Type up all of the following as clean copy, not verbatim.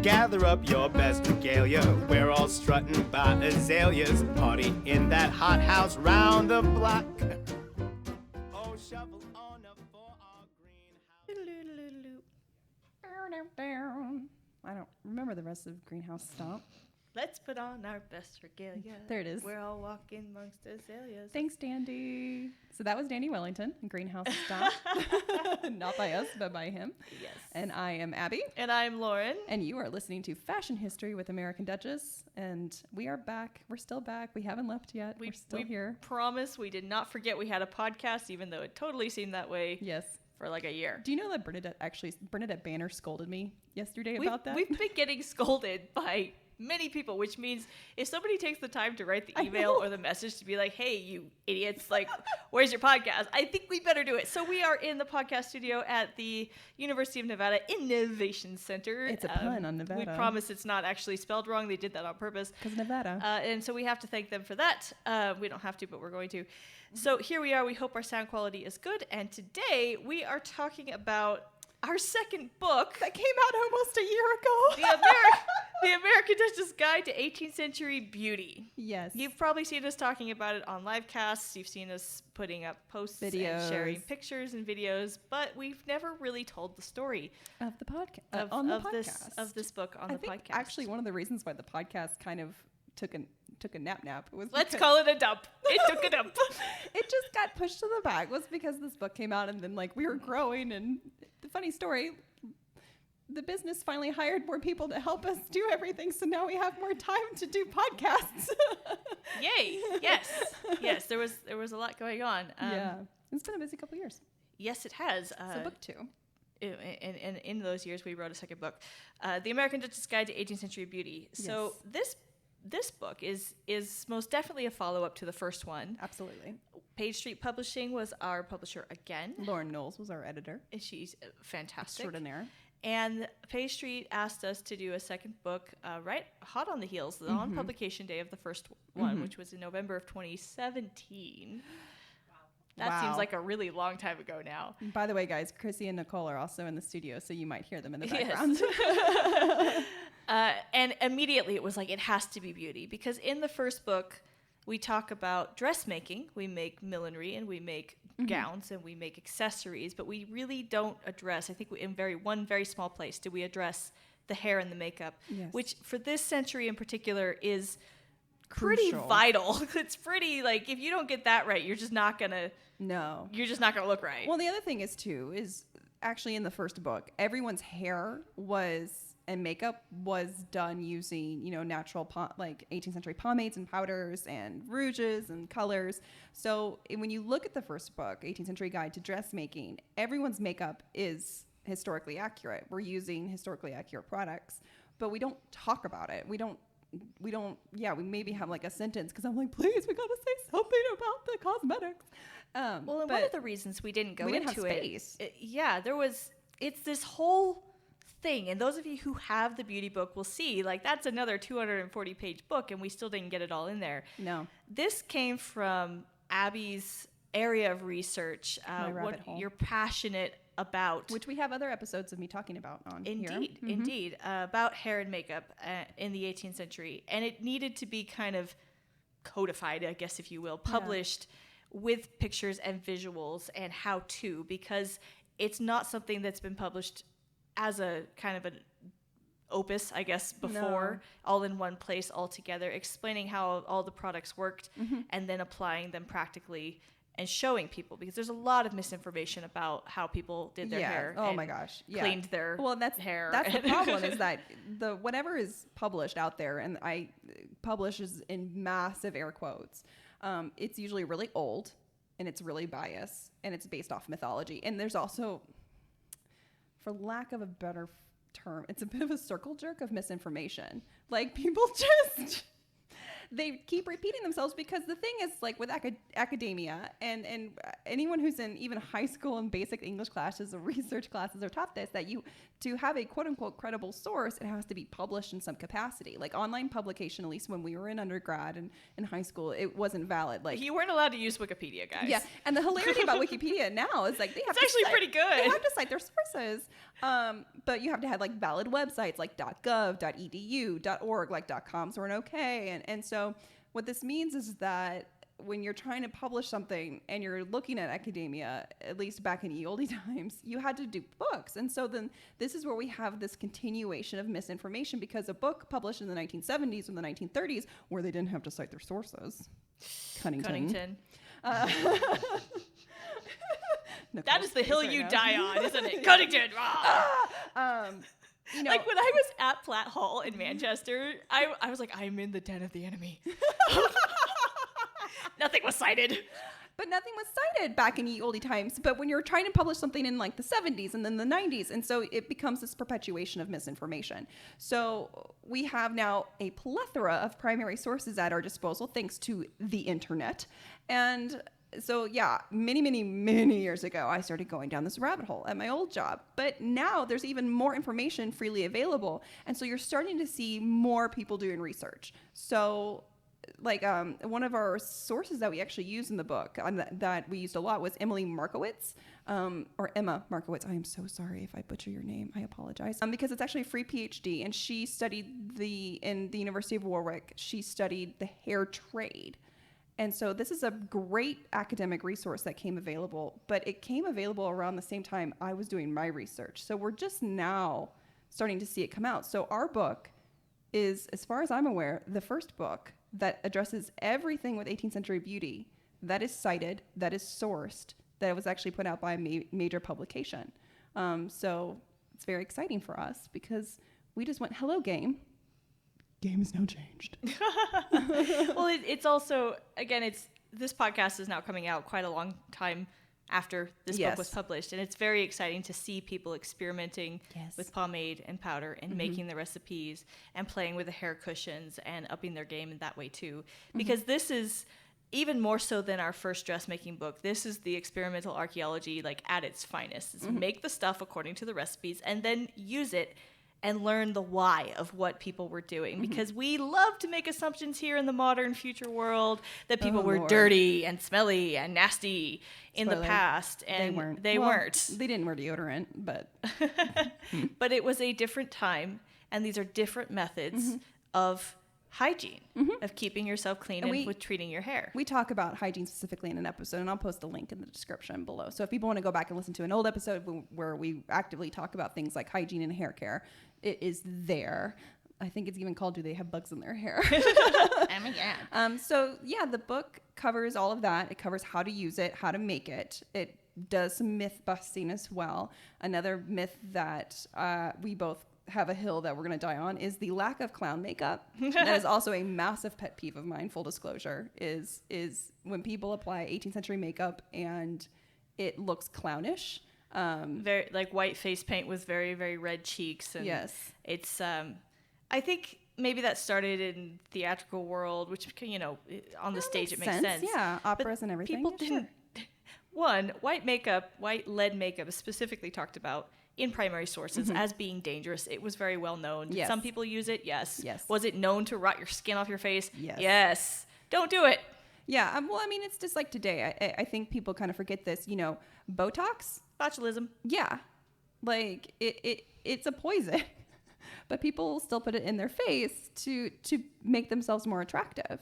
gather up your best regalia. We're all strutting by azaleas, party in that hothouse round the block. Oh, shovel on up for our greenhouse. I don't remember the rest of Greenhouse Stomp. Let's put on our best regalia. There it is. We're all walking amongst azaleas. Thanks, Dandy. So that was Dandy Wellington in Greenhouse Stomp. Not by us, but by him. Yes. And I am Abby. And I'm Lauren. And you are listening to Fashion History with American Duchess. And we are back. We're still back. We haven't left yet. We're still here. Promise we did not forget we had a podcast, even though it totally seemed that way. Yes. For like a year. Do you know that Bernadette Banner scolded me yesterday about that? We've been getting scolded by many people, which means if somebody takes the time to write the email or the message to be like, hey, you idiots, like, where's your podcast? I think we better do it. So we are in the podcast studio at the University of Nevada Innovation Center. It's a pun on Nevada. We promise it's not actually spelled wrong. They did that on purpose. Because Nevada. And so we have to thank them for that. We don't have to, but we're going to. So here we are. We hope our sound quality is good. And today we are talking about our second book that came out almost a year ago. The American Duchess Guide to 18th Century Beauty. Yes. You've probably seen us talking about it on live casts. You've seen us putting up posts videos. And sharing pictures and videos, but we've never really told the story of the podcast of this book on the podcast. Actually, one of the reasons why the podcast kind of took a nap was let's call it a dump. It took a dump. It just got pushed to the back was because this book came out and then like we were growing. And the funny story, the business finally hired more people to help us do everything, so now we have more time to do podcasts. Yay. Yes, there was a lot going on. Yeah, it's been a busy couple years. Yes, it has. So book 2. And in those years we wrote a second book, The American Duchess Guide to 18th Century Beauty. Yes. So this book is most definitely a follow-up to the first one. Absolutely. Page Street Publishing was our publisher again. Lauren Knowles was our editor. And she's fantastic. Extraordinaire. And Page Street asked us to do a second book right hot on the heels, on publication day of the first one, which was in November of 2017. Wow. That seems like a really long time ago now. By the way, guys, Chrissy and Nicole are also in the studio, so you might hear them in the background. Yes. And immediately it was like, it has to be beauty. Because in the first book, we talk about dressmaking. We make millinery and we make gowns and we make accessories, but we really don't address, I think in one very small place, do we address the hair and the makeup, which for this century in particular is pretty vital. It's pretty, like, if you don't get that right, you're just not going to look right. Well, the other thing is actually in the first book, everyone's hair and makeup was done using, natural, like 18th century pomades and powders and rouges and colors. So when you look at the first book, 18th Century Guide to Dressmaking, everyone's makeup is historically accurate. We're using historically accurate products, but we don't talk about it. We maybe have like a sentence because I'm like, please, we got to say something about the cosmetics. And one of the reasons we didn't go into space. It's this whole thing, and those of you who have the beauty book will see, like, that's another 240-page book, and we still didn't get it all in there. No. This came from Abby's area of research, what you're passionate about. Which we have other episodes of me talking about on here. Indeed, about hair and makeup in the 18th century. And it needed to be kind of codified, I guess, if you will, published with pictures and visuals and how-to, because it's not something that's been published as a kind of an opus, I guess, before, all in one place, all together, explaining how all the products worked and then applying them practically and showing people, because there's a lot of misinformation about how people did their hair. Oh my gosh. Yeah. Cleaned their hair. That's the problem is that whatever is published out there, and I publishes in massive air quotes, it's usually really old and it's really biased and it's based off mythology. And there's also, for lack of a better term, it's a bit of a circle jerk of misinformation. Like, people they keep repeating themselves because the thing is, like, with academia and anyone who's in even high school and basic English classes or research classes are taught this, that to have a quote unquote credible source, it has to be published in some capacity. Like online publication, at least when we were in undergrad and in high school, it wasn't valid. Like, you weren't allowed to use Wikipedia, guys. Yeah, and the hilarity about Wikipedia now is, like, it's actually pretty good. They have to cite their sources, but you have to have, like, valid websites like .gov, .edu, .org, like .coms weren't okay, and so what this means is that when you're trying to publish something and you're looking at academia, at least back in ye olde times, you had to do books. And so then this is where we have this continuation of misinformation, because a book published in the 1970s or the 1930s, where they didn't have to cite their sources. Cunnington. That is the hill you die on, isn't it? Cunnington. You know, like when I was at Platt Hall in Manchester, I was like, I'm in the den of the enemy. Nothing was cited. But nothing was cited back in ye olde times. But when you're trying to publish something in, like, the 70s and then the 90s, and so it becomes this perpetuation of misinformation. So we have now a plethora of primary sources at our disposal thanks to the internet. And so, yeah, many, many, many years ago, I started going down this rabbit hole at my old job. But now there's even more information freely available. And so you're starting to see more people doing research. So, like, one of our sources that we actually use in the book that we used a lot was Emily Markowitz, or Emma Markowitz. I am so sorry if I butcher your name. I apologize. Because it's actually a free PhD, and she studied in the University of Warwick, she studied the hair trade. And so this is a great academic resource that came available, but it came available around the same time I was doing my research. So we're just now starting to see it come out. So our book is, as far as I'm aware, the first book that addresses everything with 18th century beauty that is cited, that is sourced, that was actually put out by a major publication. So it's very exciting for us because we just went, hello, game. Game is now changed. Well, it's also, again, this podcast is now coming out quite a long time after this book was published, and it's very exciting to see people experimenting with pomade and powder and making the recipes and playing with the hair cushions and upping their game in that way too, because this is even more so than our first dressmaking book. This is the experimental archaeology, like, at its finest. It's make the stuff according to the recipes and then use it and learn the why of what people were doing, because we love to make assumptions here in the modern future world that people were dirty and smelly and nasty in the past, and they weren't. They didn't wear deodorant, but but it was a different time, and these are different methods of hygiene, of keeping yourself clean and with treating your hair. We talk about hygiene specifically in an episode, and I'll post a link in the description below. So if people want to go back and listen to an old episode where we actively talk about things like hygiene and hair care, it is there. I think it's even called Do They Have Bugs in Their Hair? So yeah, the book covers all of that. It covers how to use it, how to make it. It does some myth busting as well. Another myth that we both have a hill that we're going to die on is the lack of clown makeup. That is also a massive pet peeve of mine, full disclosure, is when people apply 18th century makeup and it looks clownish. Very, like, white face paint with very, very red cheeks. And it's, I think maybe that started in theatrical world, which, you know, on the stage it makes sense. Yeah, operas and everything. People didn't. One, white lead makeup is specifically talked about in primary sources as being dangerous. It was very well known. Did some people use it? Yes. Was it known to rot your skin off your face? Yes. Don't do it. Yeah. Well, I mean, it's just like today. I think people kind of forget this. You know, Botox. Botulism. Yeah. Like it's a poison. But people still put it in their face to make themselves more attractive.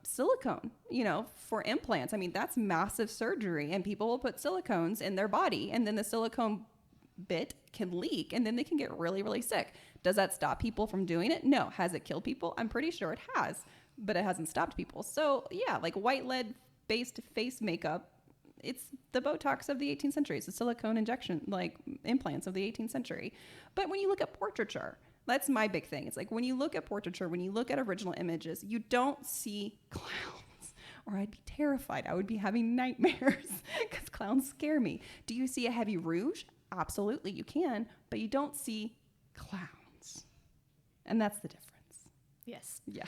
Silicone, you know, for implants. I mean, that's massive surgery, and people will put silicones in their body, and then the silicone bit can leak, and then they can get really, really sick. Does that stop people from doing it? No. Has it killed people? I'm pretty sure it has, but it hasn't stopped people. So yeah, like white lead based face makeup, it's the Botox of the 18th century. It's the silicone injection, like implants of the 18th century. But when you look at portraiture, that's my big thing. It's like when you look at portraiture, when you look at original images, you don't see clowns, or I'd be terrified. I would be having nightmares because clowns scare me. Do you see a heavy rouge? Absolutely, you can, but you don't see clowns. And that's the difference. Yes. Yeah.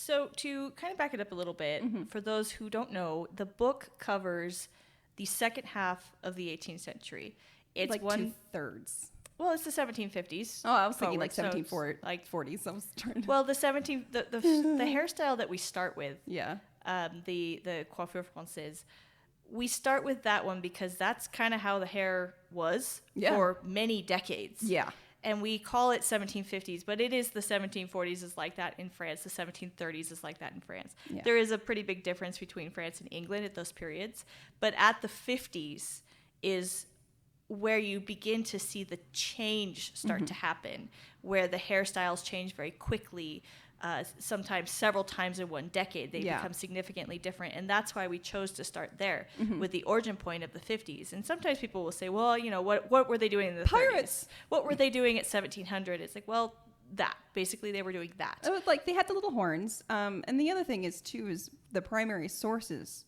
So to kind of back it up a little bit, for those who don't know, the book covers the second half of the 18th century. It's like 2/3. Well, it's the 1750s. Oh, I was thinking like forward, 1740s. like 40s. I was trying to... Well, the hairstyle that we start with, the coiffure française, we start with that one because that's kind of how the hair was for many decades. Yeah. And we call it 1750s, but it is the 1740s is like that in France. The 1730s is like that in France. Yeah. There is a pretty big difference between France and England at those periods. But at the 50s is where you begin to see the change start to happen, where the hairstyles change very quickly. Sometimes several times in one decade, they become significantly different. And that's why we chose to start there with the origin point of the 50s. And sometimes people will say, well, you know, what were they doing in the Pirates. 30s? What were they doing at 1700? It's like, well, that. Basically, they were doing that. It was like they had the little horns. And the other thing is, too, is the primary sources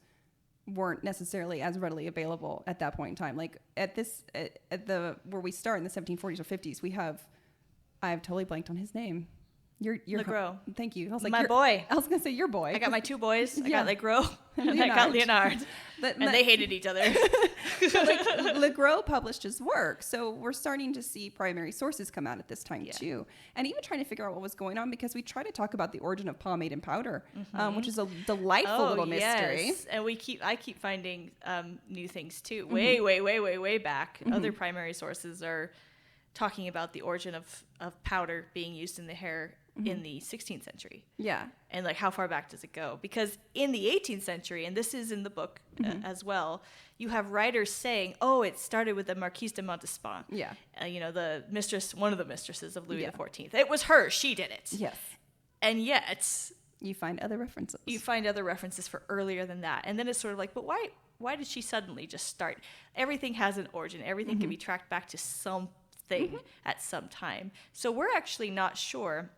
weren't necessarily as readily available at that point in time. Like at where we start in the 1740s or 50s, I've totally blanked on his name. Your Legros. Thank you. I was like, my boy. I was gonna say your boy. I got my two boys. I Yeah. got Legros and I got Leonard. And they hated each other. Like, Legros published his work, so we're starting to see primary sources come out at this time too, and even trying to figure out what was going on, because we try to talk about the origin of pomade and powder, which is a delightful little mystery. Yes. And I keep finding new things too. Way back. Other primary sources are talking about the origin of powder being used in the hair in the 16th century. Yeah. And like how far back does it go? Because in the 18th century, and this is in the book as well, you have writers saying, oh, it started with the Marquise de Montespan. Yeah. You know, one of the mistresses of Louis XIV. It was her. She did it. Yes. And yet you find other references. You find other references for earlier than that. And then it's sort of like, but why did she suddenly just start? Everything has an origin. Everything can be tracked back to something at some time. So we're actually not sure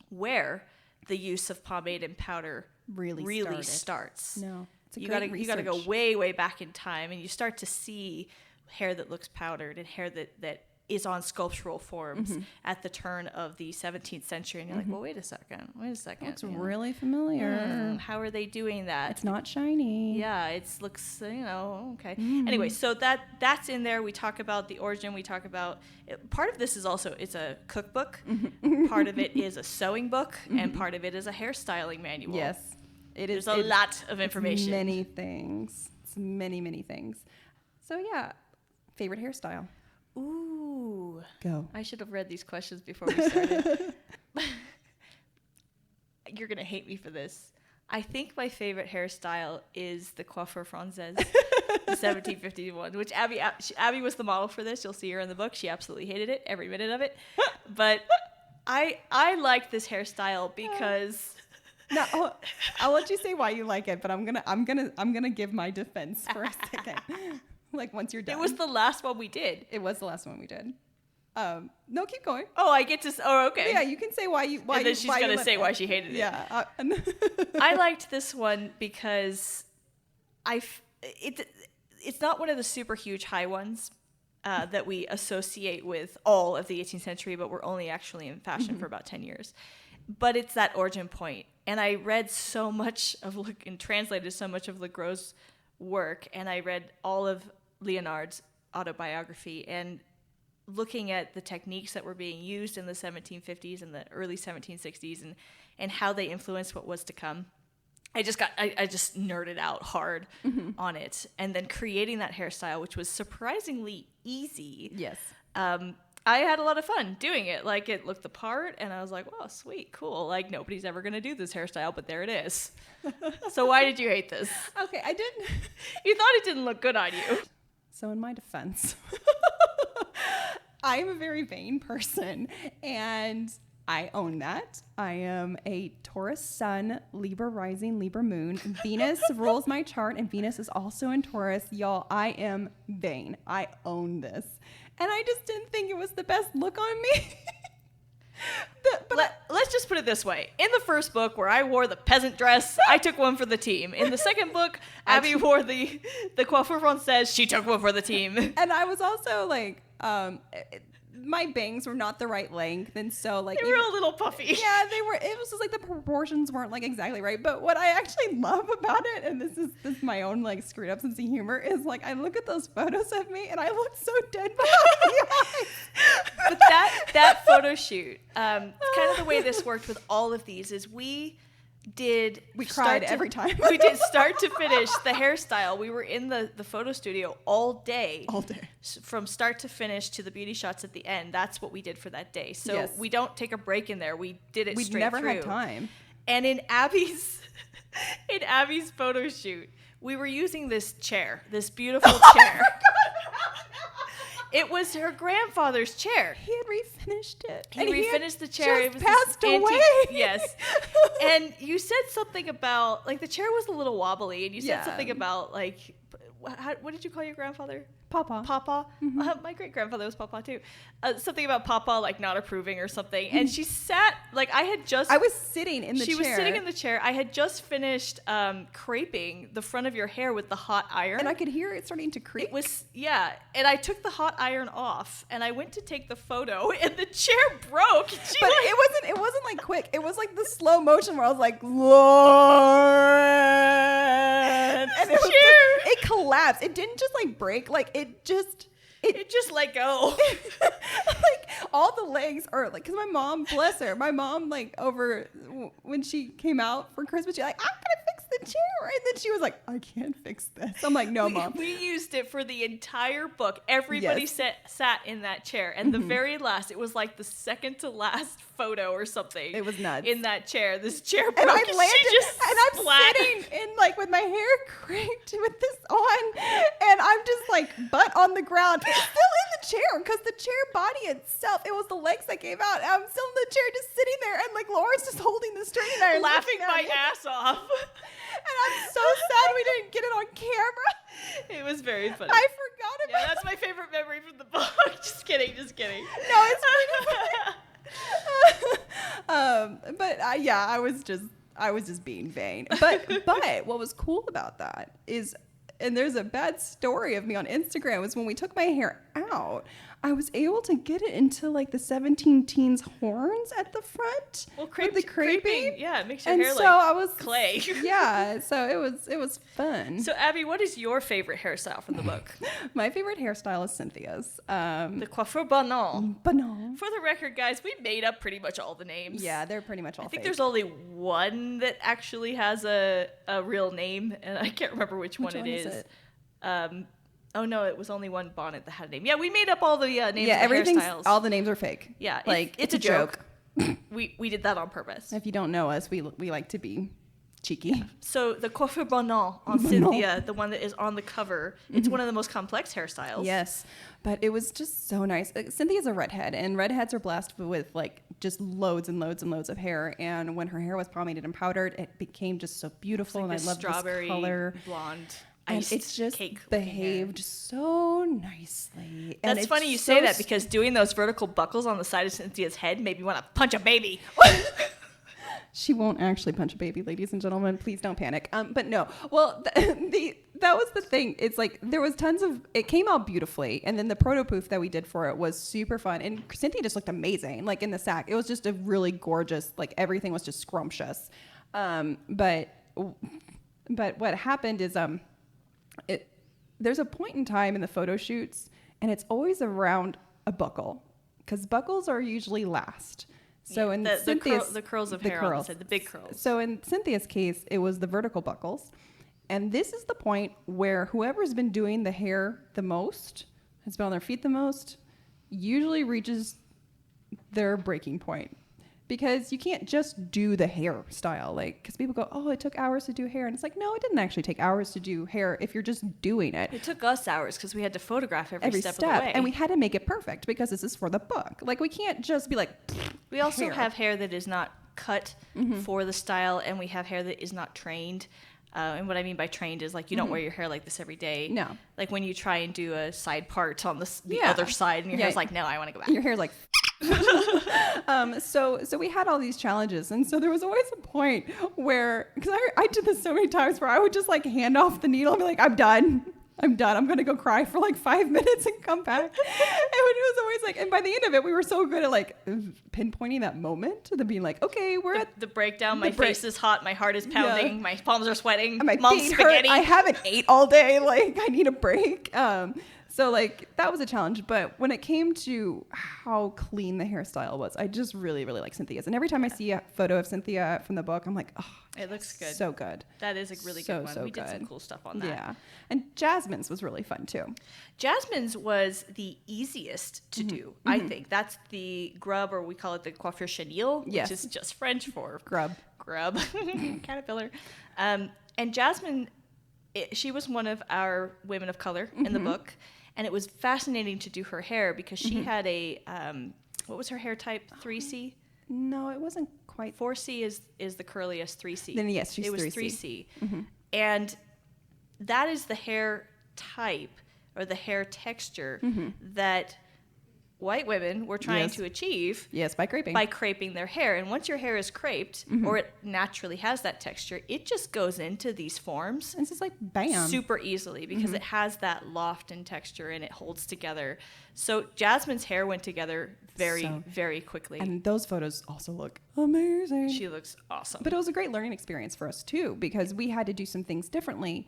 where the use of pomade and powder really starts. No, it's you gotta go way back in time, and you start to see hair that looks powdered and hair that is on sculptural forms at the turn of the 17th century, and you're like, well, wait a second. It's really familiar. How are they doing that? It's not shiny. Yeah, it looks, okay. Anyway, so that's in there. We talk about the origin. We talk about part of this is also, it's a cookbook. Part of it is a sewing book, and part of it is a hairstyling manual. Yes, it is. There's a lot of information. Many things. It's many things. So yeah, favorite hairstyle. Ooh. Go. I should have read these questions before we started. You're going to hate me for this. I think my favorite hairstyle is the coiffure française, the 1751, which Abby was the model for this. You'll see her in the book. She absolutely hated it, every minute of it. But I like this hairstyle because... No, I'll let you say why you like it, but I'm gonna give my defense for a second. Like once you're done. It was the last one we did. It was the last one we did. No, keep going. Oh, I get to. Oh, okay. Yeah, you can say why you. Why and then you, she's why gonna you say why she hated it. Yeah. I liked this one because it's not one of the super huge high ones that we associate with all of the 18th century, but we're only actually in fashion for about 10 years. But it's that origin point, and I read so much and translated so much of Legros' work, and I read all of Leonard's autobiography, and looking at the techniques that were being used in the 1750s and the early 1760s and how they influenced what was to come. I just nerded out hard on it. And then creating that hairstyle, which was surprisingly easy. Yes. I had a lot of fun doing it. Like, it looked the part, and I was like, "Wow, sweet, cool. Like, nobody's ever going to do this hairstyle, but there it is." So why did you hate this? Okay, I didn't. You thought it didn't look good on you. So in my defense, I am a very vain person, and I own that. I am a Taurus sun, Libra rising, Libra moon. Venus rules my chart, and Venus is also in Taurus. Y'all, I am vain. I own this. And I just didn't think it was the best look on me. Let's just put it this way. In the first book, where I wore the peasant dress, I took one for the team. In the second book, Abby wore the coiffure française. She took one for the team. And I was also like, my bangs were not the right length, and so like they were a little puffy. Yeah, they were. It was just like the proportions weren't like exactly right. But what I actually love about it, and this is my own like screwed up sense of humor, is like I look at those photos of me and I look so dead behind the eyes. But that photo shoot, kind of the way this worked with all of these is we cried every time. We did start to finish the hairstyle. We were in the photo studio all day. From start to finish to the beauty shots at the end. That's what we did for that day. So we don't take a break in there. We did it straight through. We never had time. And in Abby's photo shoot, we were using this chair, this beautiful chair. It was her grandfather's chair. He had refinished it. He refinished the chair. It was passed away. Yes. And you said something about, like, the chair was a little wobbly, and you said something about, like, what did you call your grandfather? Papa. Papa. Mm-hmm. My great grandfather was Papa too. Something about Papa like not approving or something. And she sat like I was sitting in the chair. She was sitting in the chair. I had just finished creping the front of your hair with the hot iron, and I could hear it starting to creak. It was And I took the hot iron off, and I went to take the photo, and the chair broke. But it wasn't like quick. It was like the slow motion where I was like, Lauren, and it collapsed. It didn't just like break. Like it just let go. Like all the legs are like, because my mom, bless her, like when she came out for Christmas, she's like, I'm gonna fix the chair, and then she was like, I can't fix this. I'm like, no, Mom. We used it for the entire book. Everybody sat in that chair, and the very last, it was like the second to last photo or something. It was nuts. In that chair, this chair broke, and I landed, and I'm sitting in like with my hair cranked with this on, and I'm just like butt on the ground. It's still in the chair because the chair body itself, it was the legs that came out. I'm still in the chair just sitting there, and like Laura's just holding the straightening iron, laughing my ass off. And I'm so sad we didn't get it on camera. It was very funny. I forgot about it. Yeah, that's my favorite memory from the book. Just kidding. No, it's pretty funny. But I was just being vain. But what was cool about that is, and there's a bad story of me on Instagram, was when we took my hair out, I was able to get it into like the 17 teens horns at the front. Well, with the creping. Yeah, it makes your hair clay. Yeah, so it was fun. So Abby, what is your favorite hairstyle from the book? My favorite hairstyle is Cynthia's. The coiffure banan. Banan. For the record, guys, we made up pretty much all the names. Yeah, they're pretty much all I think fake. there's only one that actually has a real name, and I can't remember which one it is. Oh no, it was only one bonnet that had a name. Yeah, we made up all the names of the hairstyles. All the names are fake. Yeah, like it's a joke. we did that on purpose. If you don't know us, we like to be cheeky. So the coiffure banan on Cynthia, the one that is on the cover, it's one of the most complex hairstyles. Yes, but it was just so nice. Cynthia's a redhead, and redheads are blessed with like just loads and loads and loads of hair. And when her hair was pomaded and powdered, it became just so beautiful. Like and I love this color, blonde. And it's just behaved so nicely. And that's funny you say that, because doing those vertical buckles on the side of Cynthia's head made me want to punch a baby. She won't actually punch a baby, ladies and gentlemen. Please don't panic. But no. Well, that was the thing. It's like there was tons of. It came out beautifully, and then the proto poof that we did for it was super fun. And Cynthia just looked amazing, like in the sack. It was just a really gorgeous. Like everything was just scrumptious. But what happened is there's a point in time in the photo shoots, and it's always around a buckle, because buckles are usually last. So in Cynthia's, the curls of hair on the side, the big curls. So in Cynthia's case, it was the vertical buckles, and this is the point where whoever's been doing the hair the most, has been on their feet the most, usually reaches their breaking point. Because you can't just do the hairstyle, like, because people go, oh, it took hours to do hair. And it's like, no, it didn't actually take hours to do hair if you're just doing it. It took us hours because we had to photograph every step of the way. And we had to make it perfect because this is for the book. Like, we can't just be like, we also have hair that is not cut for the style, and we have hair that is not trained. And what I mean by trained is, like, you don't wear your hair like this every day. No. Like, when you try and do a side part on the other side, and your hair's like, no, I want to go back. Your hair's like... So we had all these challenges, and so there was always a point where, because I did this so many times, where I would just like hand off the needle and be like, I'm done, I'm gonna go cry for like 5 minutes and come back. was always like, and by the end of it, we were so good at like pinpointing that moment to being like, okay, we're at the breakdown. My face is hot. My heart is pounding. My palms are sweating. My Mom's feet spaghetti. hurt. I haven't ate all day. Like, I need a break. So like that was a challenge. But when it came to how clean the hairstyle was, I just really, really like Cynthia's. And every time I see a photo of Cynthia from the book, I'm like, oh, it looks good. So good. That is a really good one. We did some cool stuff on that. Yeah. And Jasmine's was really fun too. Jasmine's was the easiest to do, I think. That's the grub, or we call it the coiffure chenille, which is just French for grub. Caterpillar. And Jasmine, she was one of our women of color in the book. And it was fascinating to do her hair because she had a, what was her hair type? 3C? No, it wasn't quite. 4C is the curliest. 3C. Then yes, she's 3C. It was 3C. And that is the hair type or the hair texture that white women were trying to achieve. Yes, by creping. By creping their hair. And once your hair is creped, or it naturally has that texture, it just goes into these forms. It's just like bam. Super easily because it has that loft and texture and it holds together. So Jasmine's hair went together very quickly. And those photos also look amazing. She looks awesome. But it was a great learning experience for us too, because we had to do some things differently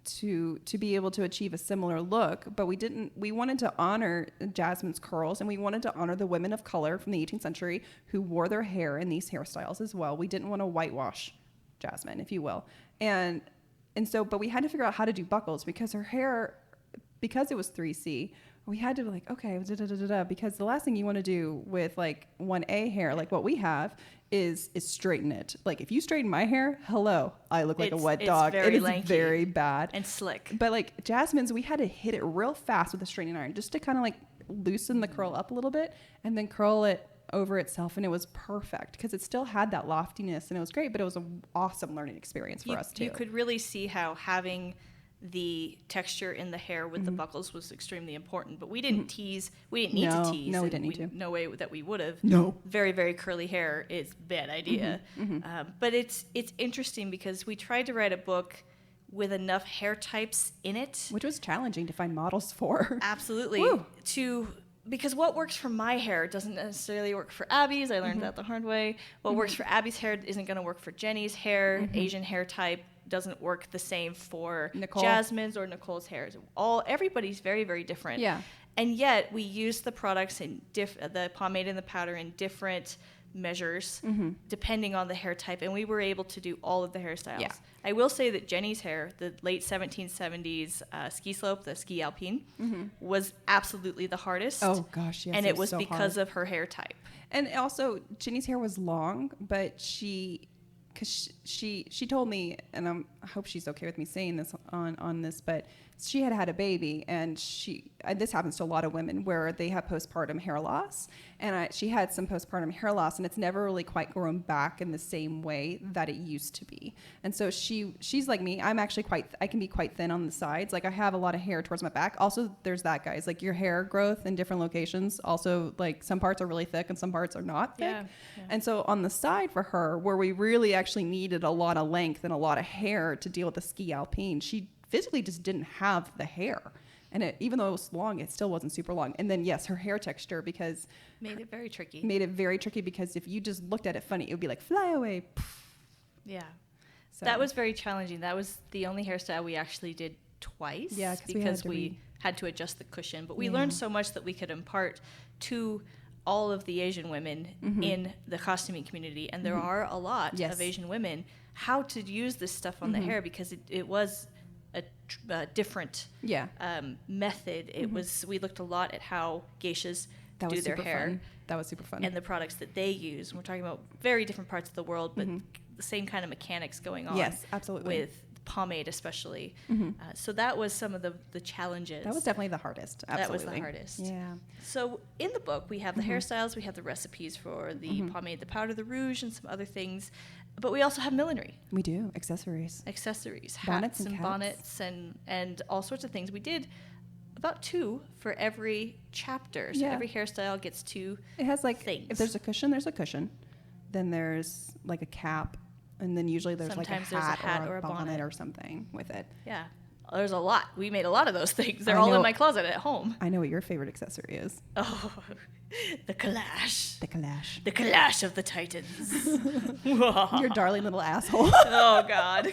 to be able to achieve a similar look. But we wanted to honor Jasmine's curls, and we wanted to honor the women of color from the 18th century who wore their hair in these hairstyles as well. We didn't want to whitewash Jasmine, if you will. And so, but we had to figure out how to do buckles because her hair, because it was 3C, we had to be like, okay, because the last thing you want to do with like 1A hair, like what we have, is straighten it. Like if you straighten my hair, hello, I look like a wet dog. It is lanky, very bad and slick. But like Jasmine's, we had to hit it real fast with a straightening iron just to kind of like loosen the curl up a little bit and then curl it over itself, and it was perfect because it still had that loftiness and it was great. But it was an awesome learning experience for us too. You could really see how having the texture in the hair with the buckles was extremely important, but we didn't tease. We didn't need to tease. No, we didn't need to. No way that we would have. No. Very, very curly hair is a bad idea. But it's interesting because we tried to write a book with enough hair types in it, which was challenging to find models for. Absolutely. Because what works for my hair doesn't necessarily work for Abby's. I learned that the hard way. What works for Abby's hair isn't going to work for Jenny's hair. Asian hair type doesn't work the same for Jasmine's or Nicole's hair. Everybody's very, very different. Yeah. And yet we use the products in the pomade and the powder in different measures depending on the hair type, and we were able to do all of the hairstyles. Yeah. I will say that Jenny's hair, the late 1770s ski slope, the ski alpine, was absolutely the hardest. Oh gosh, yes. And it was so because of her hair type. And also Jenny's hair was long, but she told me, and I hope she's okay with me saying this on this, but she had a baby, and this happens to a lot of women where they have postpartum hair loss, and she had some postpartum hair loss, and it's never really quite grown back in the same way that it used to be. And so she's like me. I'm actually I can be quite thin on the sides. Like I have a lot of hair towards my back. Also, there's that, guys. Like your hair growth in different locations. Also, like some parts are really thick and some parts are not thick. Yeah. And so on the side for her, where we really actually needed a lot of length and a lot of hair to deal with the ski alpine, she physically just didn't have the hair. And even though it was long, it still wasn't super long. And then, yes, her hair texture made it very tricky. Because if you just looked at it funny, it would be like, fly away. Yeah. So that was very challenging. That was the only hairstyle we actually did twice. Yeah, because we had to adjust the cushion. But we learned so much that we could impart to all of the Asian women in the costuming community. And there are a lot of Asian women, how to use this stuff on the hair, because it was a different method. It was, we looked a lot at how geishas do their hair. Fun. That was super fun. And the products that they use. And we're talking about very different parts of the world, but the same kind of mechanics going on. Yes, absolutely. With pomade especially. So that was some of the challenges. That was definitely the hardest. Absolutely. That was the hardest. Yeah. So in the book, we have the hairstyles, we have the recipes for the pomade, the powder, the rouge, and some other things. But we also have millinery. We do. Accessories, bonnets hats and bonnets and all sorts of things. We did about 2 for every chapter. So every hairstyle gets 2 It has like things. If there's a cushion. Then there's like a cap, and then usually there's Sometimes like a hat or a bonnet or something with it. Yeah. There's a lot. We made a lot of those things. They're I all know. in my closet at home. I know what your favorite accessory is. Oh, the calash. The calash. The calash of the Titans. Your darling little asshole. Oh, God.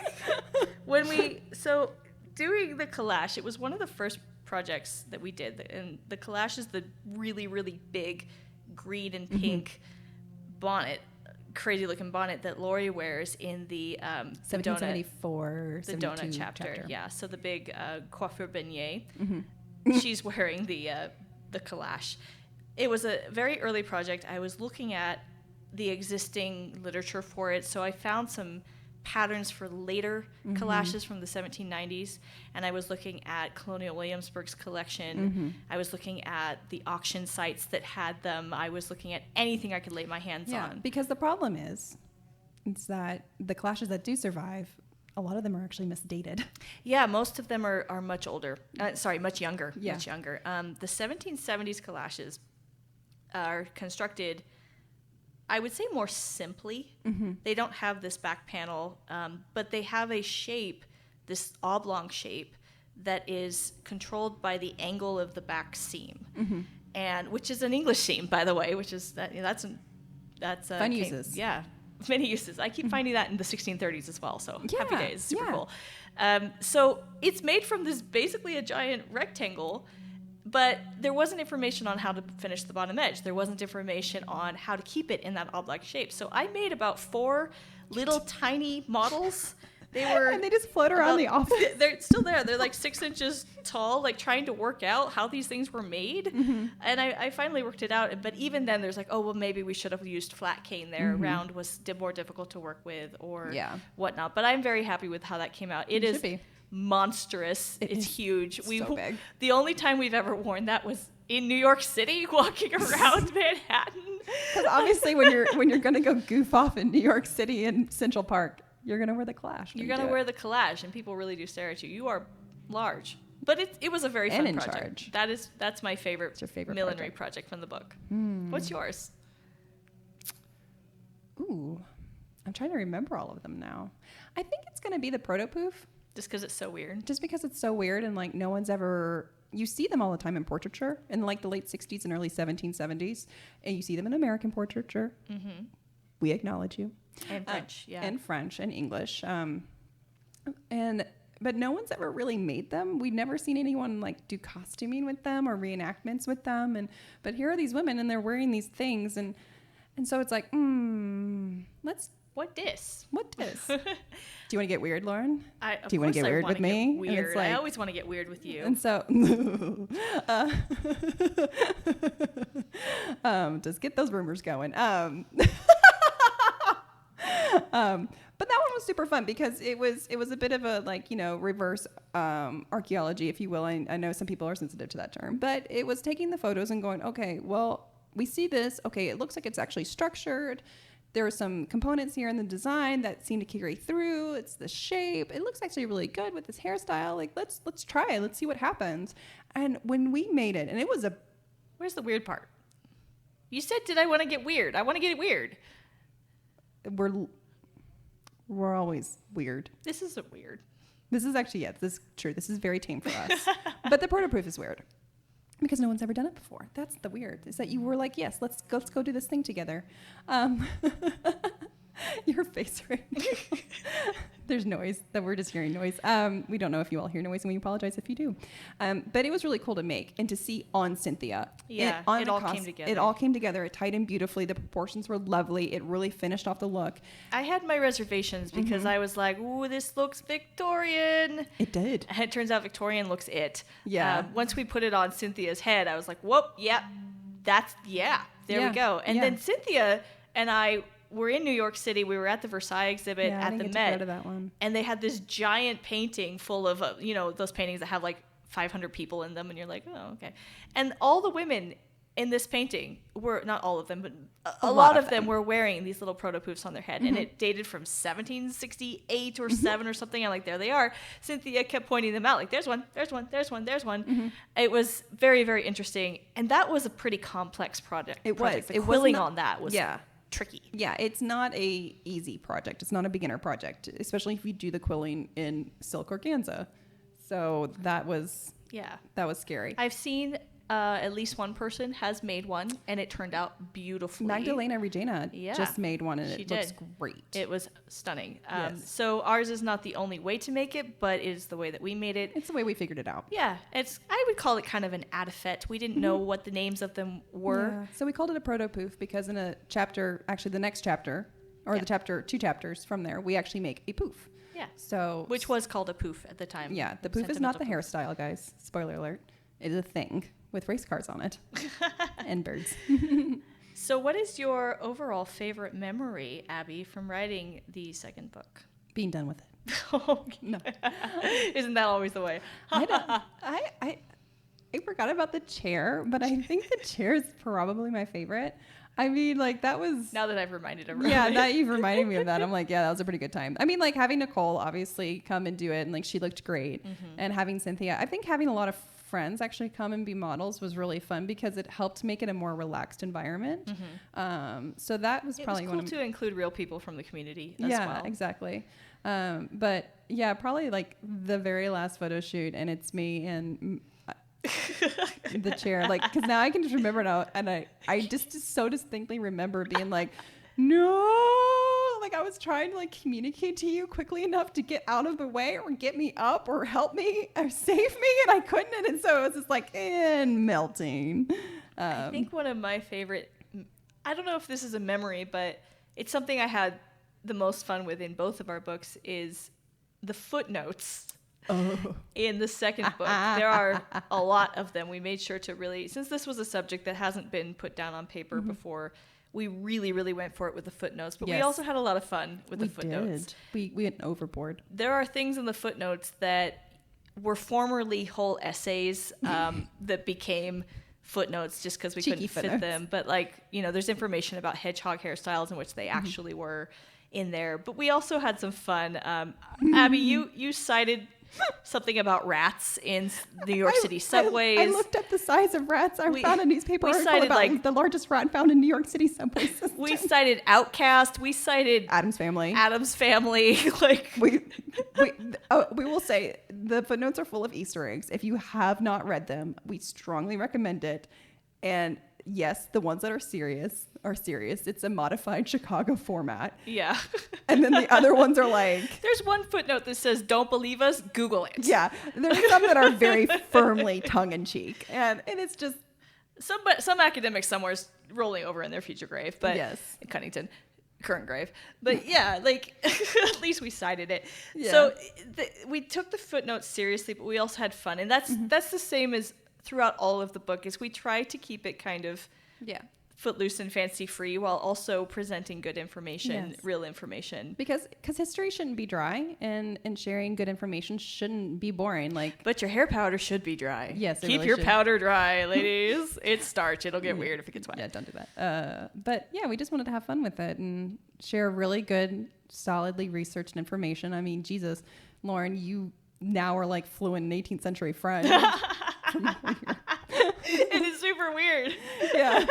So doing the calash, it was one of the first projects that we did. And the calash is the really, really big green and pink bonnet, crazy looking bonnet that Lori wears in the 1774, the donut chapter. Yeah, so the big coiffure beignet. Mm-hmm. She's wearing the calash. It was a very early project. I was looking at the existing literature for it, so I found some patterns for later calashes from the 1790s, and I was looking at Colonial Williamsburg's collection. I was looking at the auction sites that had them. I was looking at anything I could lay my hands on. Because the problem is that the calashes that do survive, a lot of them are actually misdated. Yeah, most of them are much older. Much younger. Yeah. Much younger. The 1770s calashes are constructed, I would say, more simply. They don't have this back panel, but they have a shape, this oblong shape, that is controlled by the angle of the back seam, and which is an English seam, by the way, which is that's Fun uses. Yeah, many uses. I keep finding that in the 1630s as well. So happy Yeah, days, super yeah. cool. So it's made from this basically a giant rectangle. But there wasn't information on how to finish the bottom edge. There wasn't information on how to keep it in that oblong shape. So I made about 4 little tiny models. They were And they just float around the office. They're still there. They're like 6 inches tall, like trying to work out how these things were made. And I finally worked it out. But even then, there's like, oh, well, maybe we should have used flat cane there. Round was more difficult to work with or whatnot. But I'm very happy with how that came out. It is monstrous. It's huge. So big. The only time we've ever worn that was in New York City, walking around Manhattan. Because obviously, when you're gonna go goof off in New York City in Central Park, you're gonna wear the calash. You're gonna wear the calash, and people really do stare at you. You are large, but it was a very fun in project. charge. That's my favorite. What's your favorite millinery project from the book? What's yours? Ooh, I'm trying to remember all of them now. I think it's gonna be the protopoof. Just because it's so weird. Just because it's so weird and like no one's ever, you see them all the time in portraiture in like the late 60s and early 1770s, and you see them in American portraiture. We acknowledge you. And French, yeah. And French and English. But no one's ever really made them. We've never seen anyone like do costuming with them or reenactments with them. But here are these women and they're wearing these things, and so it's like, What dis? Do you want to get weird, Lauren? Do you want to get weird with me? And Weird. it's like- I always want to get weird with you. And so, just get those rumors going. But that one was super fun because it was a bit of a reverse archaeology, if you will. I know some people are sensitive to that term, but it was taking the photos and going, okay, well, we see this. Okay, it looks like it's actually structured. There are some components here in the design that seem to carry through. It's the shape. It looks actually really good with this hairstyle. Like, let's try it. Let's see what happens. And when we made it, and it was Where's the weird part? You said, did I want to get weird? I want to get it weird. We're always weird. This isn't weird. This is actually, this is true. This is very tame for us. But the protopoof is weird because no one's ever done it before. That's the weird, is that you were like, yes, let's go do this thing together. Your face right now. There's noise that we're just hearing noise. We don't know if you all hear noise, and we apologize if you do. But it was really cool to make and to see on Cynthia. Yeah, it all came together. It all came together. It tied in beautifully. The proportions were lovely. It really finished off the look. I had my reservations because I was like, ooh, this looks Victorian. It did. And it turns out Victorian looks it. Yeah. Once we put it on Cynthia's head, I was like, whoop, yep, there we go. And then Cynthia and I were in New York City. We were at the Versailles exhibit at the Met. To go to that one. And they had this giant painting full of, those paintings that have like 500 people in them. And you're like, oh, okay. And all the women in this painting were, not all of them, but a lot of them were wearing these little protopoofs on their head. And it dated from 1768 or 7 or something. And like, there they are. Cynthia kept pointing them out. Like, there's one, there's one, there's one, there's one. It was very, very interesting. And that was a pretty complex project. It was. The quilling on that was tricky. Yeah, it's not a easy project. It's not a beginner project, especially if you do the quilling in silk organza. So that was scary. I've seen at least one person has made one, and it turned out beautifully. Magdalena Regina just made one, and it looks great. It was stunning. Yes. So ours is not the only way to make it, but it is the way that we made it. It's the way we figured it out. Yeah, I would call it kind of an add-a-fet. We didn't know what the names of them were. Yeah. So we called it a proto-poof because in a chapter, actually the next chapter, or the 2 chapters from there, we actually make a poof. Yeah. So which was called a poof at the time. Yeah, the poof is not the hairstyle, guys. Spoiler alert. It is a thing with race cars on it and birds. So what is your overall favorite memory, Abby, from writing the second book? Being done with it. Oh, no. Isn't that always the way? I forgot about the chair, but I think the chair is probably my favorite. I mean, like, that was... Now that I've reminded her. Yeah, that you've reminded me of that. I'm like, yeah, that was a pretty good time. I mean, like, having Nicole obviously come and do it, and, like, she looked great. And having Cynthia, I think having a lot of friends actually come and be models was really fun because it helped make it a more relaxed environment. So that was probably one to include real people from the community as well. Yeah, exactly. But, yeah, probably, like, the very last photo shoot, and it's me and... the chair, like, because now I can just remember now, and I just so distinctly remember being like, no, like I was trying to like communicate to you quickly enough to get out of the way or get me up or help me or save me, and I couldn't, and so it was just like melting. I think one of my favorite, I don't know if this is a memory, but it's something I had the most fun with in both of our books is the footnotes. In the second book. There are a lot of them. We made sure to really, since this was a subject that hasn't been put down on paper before, we really, really went for it with the footnotes. But we also had a lot of fun with the footnotes. We went overboard. There are things in the footnotes that were formerly whole essays that became footnotes just because we couldn't fit them. But like, you know, there's information about hedgehog hairstyles in which they actually were in there. But we also had some fun. Abby, you cited something about rats in New York City subways. I looked up the size of rats. I found a newspaper article about like, the largest rat found in New York City subway system. We cited Outcast. We cited Addams Family. Like we will say the footnotes are full of Easter eggs. If you have not read them, we strongly recommend it. And yes, the ones that are serious are serious. It's a modified Chicago format. Yeah. And then the other ones are like... There's one footnote that says, don't believe us, Google it. Yeah. There's some that are very firmly tongue-in-cheek. And it's just... Some academic somewhere's rolling over in their future grave. But yes. Cunnington. Current grave. But yeah, like, at least we cited it. Yeah. So we took the footnotes seriously, but we also had fun. And that's the same as... throughout all of the book is we try to keep it kind of footloose and fancy free while also presenting good information, real information. Because history shouldn't be dry and sharing good information shouldn't be boring. But your hair powder should be dry. Yes, keep your powder dry, ladies. It's starch. It'll get weird if it gets wet. Yeah, don't do that. But yeah, we just wanted to have fun with it and share really good, solidly researched information. I mean, Jesus, Lauren, you now are like fluent in 18th century French. It is super weird. Yeah.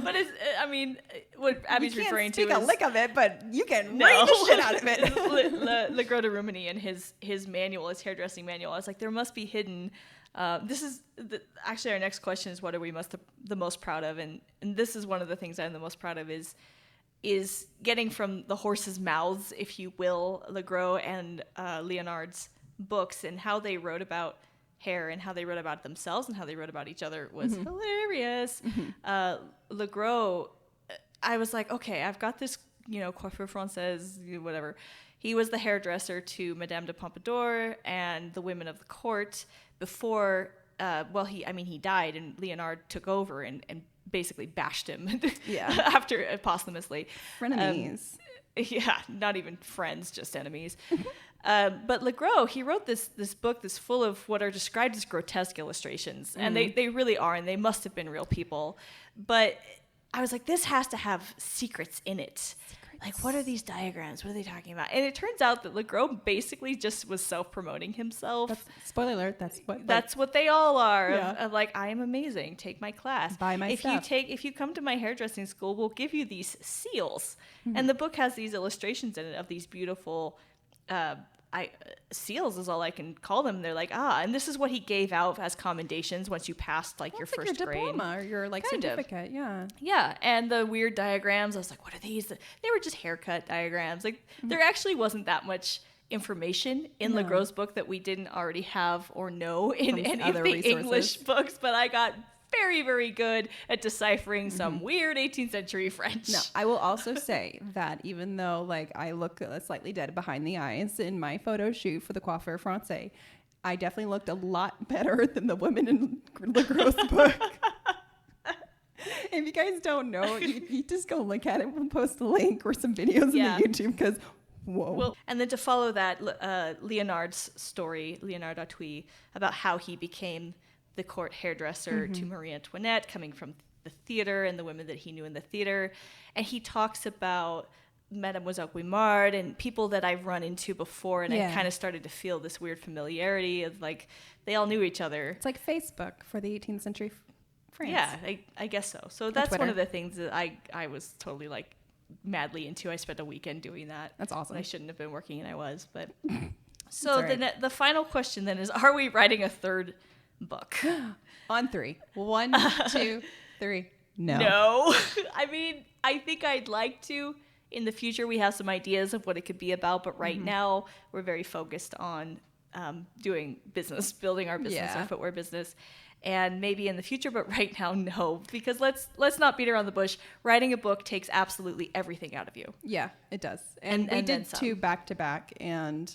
But I mean, what Abby's referring to is... You can't speak a lick of it, but you can read the shit out of it. Le Gros de Rumini and his manual, his hairdressing manual. I was like, there must be hidden... actually, our next question is what are we the most proud of? And this is one of the things I'm the most proud of is getting from the horse's mouths, if you will, Le Gros and Leonard's books and how they wrote about hair and how they wrote about themselves and how they wrote about each other was hilarious. Le Gros, I was like, okay, I've got this, coiffeur française, whatever. He was the hairdresser to Madame de Pompadour and the women of the court before, he died and Leonard took over and basically bashed him after posthumously. Frenemies. Not even friends, just enemies. But Le Gros, he wrote this book that's full of what are described as grotesque illustrations. And they really are, and they must have been real people. But I was like, this has to have secrets in it. Like, what are these diagrams? What are they talking about? And it turns out that Le Gros basically just was self-promoting himself. Spoiler alert, that's what they all are. Of like, I am amazing. Take my class. Buy my stuff. If you come to my hairdressing school, we'll give you these seals. And the book has these illustrations in it of these beautiful seals is all I can call them. They're like, and this is what he gave out as commendations once you passed like your first your grade. diploma or your like Kind of. certificate. Yeah. Yeah, and the weird diagrams, I was like, what are these? They were just haircut diagrams. Like, there actually wasn't that much information in LeGros' book that we didn't already have or know in any of the English books, but I got very, very good at deciphering some weird 18th century French. No, I will also say that even though like I look slightly dead behind the eyes in my photo shoot for the Coiffeur Francais, I definitely looked a lot better than the women in LeGros' book. If you guys don't know, you just go look at it. We'll post a link or some videos on the YouTube because whoa. Well, and then to follow that, Leonard's story, Leonard Artois, about how he became the court hairdresser to Marie Antoinette, coming from the theater and the women that he knew in the theater. And he talks about Mademoiselle Guimard and people that I've run into before, and I kind of started to feel this weird familiarity of like they all knew each other. It's like Facebook for the 18th century France. Yeah, I guess so. So that's one of the things that I was totally like madly into. I spent a weekend doing that. That's awesome. I shouldn't have been working, and I was. But so the final question then is: are we writing a third book? On 3. 1, 2, 3. No. I mean, I think I'd like to. In the future, we have some ideas of what it could be about, but right now we're very focused on doing business, building our business, our footwear business. And maybe in the future, but right now, no. Because let's not beat around the bush. Writing a book takes absolutely everything out of you. Yeah, it does. And we did 2 back-to-back, and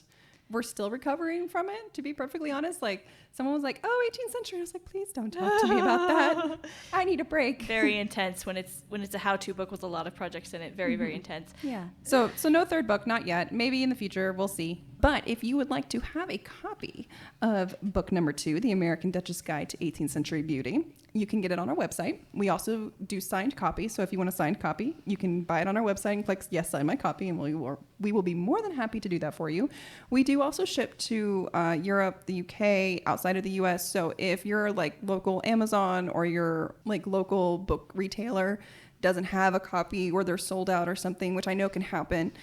we're still recovering from it, to be perfectly honest. Like, someone was like, 18th century. I was like, please don't talk to me about that. I need a break. Very intense when it's a how-to book with a lot of projects in it. Very, very intense. Yeah. So no third book, not yet. Maybe in the future, we'll see. But if you would like to have a copy of book number 2, The American Duchess Guide to 18th Century Beauty, you can get it on our website. We also do signed copies. So if you want a signed copy, you can buy it on our website and click, yes, sign my copy, and we will be more than happy to do that for you. We do also ship to Europe, the UK, outside of the US. So if you're like local Amazon or your like local book retailer doesn't have a copy or they're sold out or something, which I know can happen,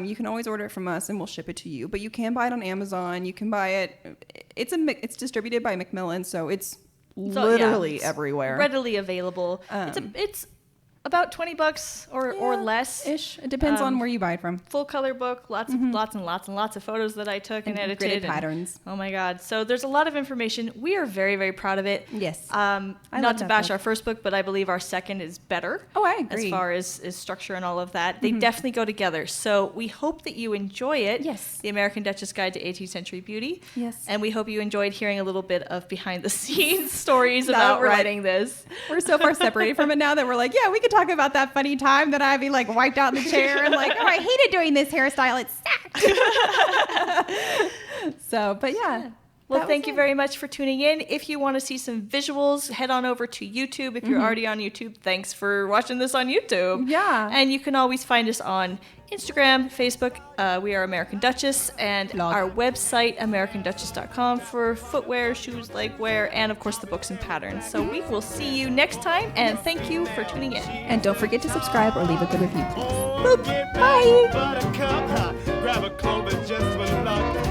you can always order it from us and we'll ship it to you. But you can buy it on Amazon. You can buy it. It's distributed by Macmillan, so it's literally everywhere. Readily available. It's about $20 or less ish. It depends on where you buy it from. Full color book, lots and lots of photos that I took and edited. Gridded patterns. Oh my God. So there's a lot of information. We are very, very proud of it. Yes. Not to bash our first book, but I believe our second is better. Oh, I agree. As far as structure and all of that. They definitely go together. So we hope that you enjoy it. Yes. The American Duchess Guide to 18th Century Beauty. Yes. And we hope you enjoyed hearing a little bit of behind the scenes stories about writing this. We're so far separated from it now that we're like, yeah, we could talk about that funny time that I'd be like wiped out in the chair and like, I hated doing this hairstyle. It sucked. So, but yeah. Well, thank you very much for tuning in. If you want to see some visuals, head on over to YouTube. If you're already on YouTube, thanks for watching this on YouTube. Yeah. And you can always find us on Instagram, Facebook. We are American Duchess, and our website, americanduchess.com, for footwear, shoes, legwear, and of course the books and patterns. So we will see you next time, and thank you for tuning in. And don't forget to subscribe or leave a good review, please. Bye. Buttercup, grab a Clover just for luck.